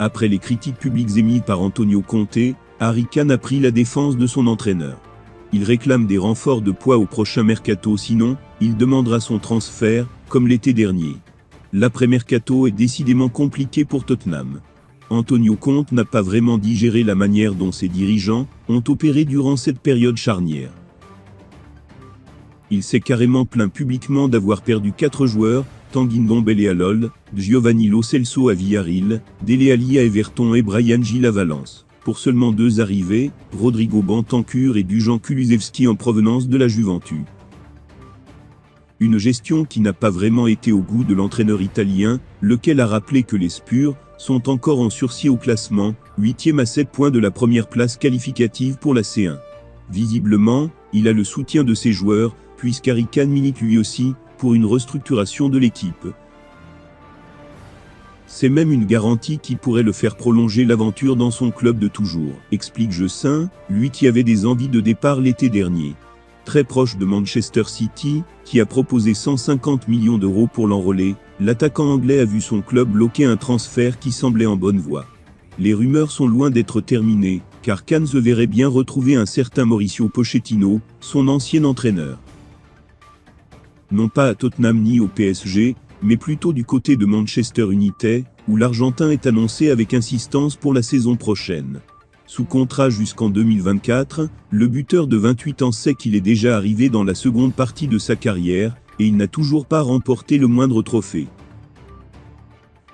Après les critiques publiques émises par Antonio Conte, Harry Kane a pris la défense de son entraîneur. Il réclame des renforts de poids au prochain mercato, sinon, il demandera son transfert, comme l'été dernier. L'après-mercato est décidément compliqué pour Tottenham. Antonio Conte n'a pas vraiment digéré la manière dont ses dirigeants ont opéré durant cette période charnière. Il s'est carrément plaint publiquement d'avoir perdu 4 joueurs, Tanguy Ndombele à LOL, Giovanni Lo Celso à Villarreal, Dele Alli à Everton et Bryan Gil à Valence, pour seulement 2 arrivées, Rodrigo Bentancur et Dusan Kulusevski en provenance de la Juventus. Une gestion qui n'a pas vraiment été au goût de l'entraîneur italien, lequel a rappelé que les Spurs sont encore en sursis au classement, 8e à 7 points de la première place qualificative pour la C1. Visiblement, il a le soutien de ses joueurs, puisqu'Harry Kane milite lui aussi pour une restructuration de l'équipe. C'est même une garantie qui pourrait le faire prolonger l'aventure dans son club de toujours, explique Jessin, lui qui avait des envies de départ l'été dernier. Très proche de Manchester City, qui a proposé 150 millions d'euros pour l'enrôler, l'attaquant anglais a vu son club bloquer un transfert qui semblait en bonne voie. Les rumeurs sont loin d'être terminées, car Kane se verrait bien retrouver un certain Mauricio Pochettino, son ancien entraîneur. Non pas à Tottenham ni au PSG, mais plutôt du côté de Manchester United, où l'Argentin est annoncé avec insistance pour la saison prochaine. Sous contrat jusqu'en 2024, le buteur de 28 ans sait qu'il est déjà arrivé dans la seconde partie de sa carrière, et il n'a toujours pas remporté le moindre trophée.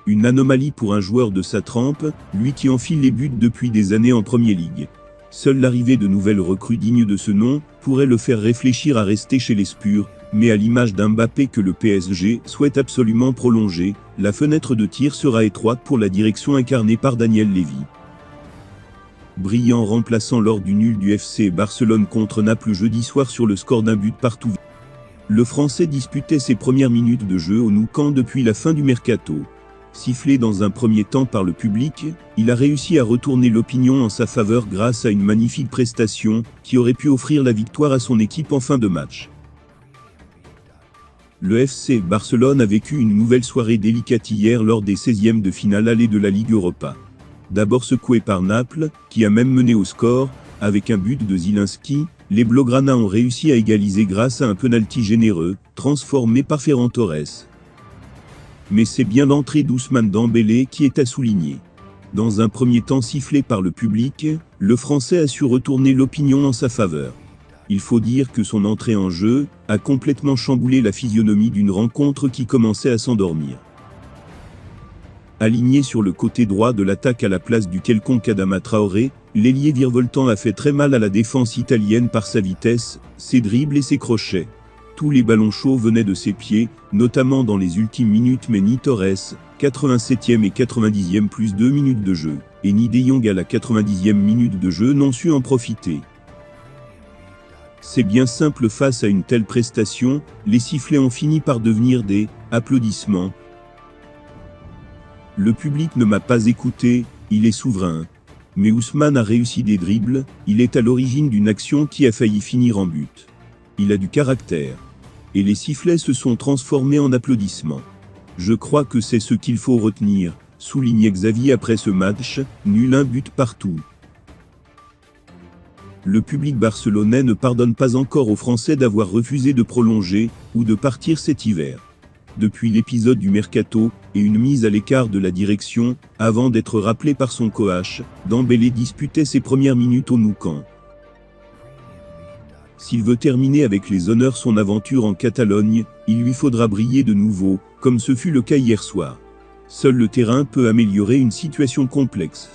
Une anomalie pour un joueur de sa trempe, lui qui enfile les buts depuis des années en Premier League. Seule l'arrivée de nouvelles recrues dignes de ce nom pourrait le faire réfléchir à rester chez les Spurs, mais à l'image d'Mbappé que le PSG souhaite absolument prolonger, la fenêtre de tir sera étroite pour la direction incarnée par Daniel Levy. Brillant remplaçant lors du nul du FC Barcelone contre Naples jeudi soir sur le score d'un but partout. Le Français disputait ses premières minutes de jeu au Nou Camp depuis la fin du mercato. Sifflé dans un premier temps par le public, il a réussi à retourner l'opinion en sa faveur grâce à une magnifique prestation qui aurait pu offrir la victoire à son équipe en fin de match. Le FC Barcelone a vécu une nouvelle soirée délicate hier lors des 16e de finale aller de la Ligue Europa. D'abord secoué par Naples, qui a même mené au score, avec un but de Zielinski, les Blaugrana ont réussi à égaliser grâce à un penalty généreux, transformé par Ferran Torres. Mais c'est bien l'entrée d'Ousmane Dembélé qui est à souligner. Dans un premier temps sifflé par le public, le Français a su retourner l'opinion en sa faveur. Il faut dire que son entrée en jeu a complètement chamboulé la physionomie d'une rencontre qui commençait à s'endormir. Aligné sur le côté droit de l'attaque à la place du quelconque Adama Traoré, l'ailier virevoltant a fait très mal à la défense italienne par sa vitesse, ses dribbles et ses crochets. Tous les ballons chauds venaient de ses pieds, notamment dans les ultimes minutes, mais ni Torres, 87e et 90e plus 2 minutes de jeu, et ni De Jong à la 90e minute de jeu n'ont su en profiter. C'est bien simple, face à une telle prestation, les sifflets ont fini par devenir des applaudissements. Le public ne m'a pas écouté, il est souverain. Mais Ousmane a réussi des dribbles, il est à l'origine d'une action qui a failli finir en but. Il a du caractère. Et les sifflets se sont transformés en applaudissements. Je crois que c'est ce qu'il faut retenir, soulignait Xavi après ce match, nul un but partout. Le public barcelonais ne pardonne pas encore aux Français d'avoir refusé de prolonger, ou de partir cet hiver. Depuis l'épisode du mercato, et une mise à l'écart de la direction, avant d'être rappelé par son coach, Dembélé disputait ses premières minutes au Nou Camp. S'il veut terminer avec les honneurs son aventure en Catalogne, il lui faudra briller de nouveau, comme ce fut le cas hier soir. Seul le terrain peut améliorer une situation complexe.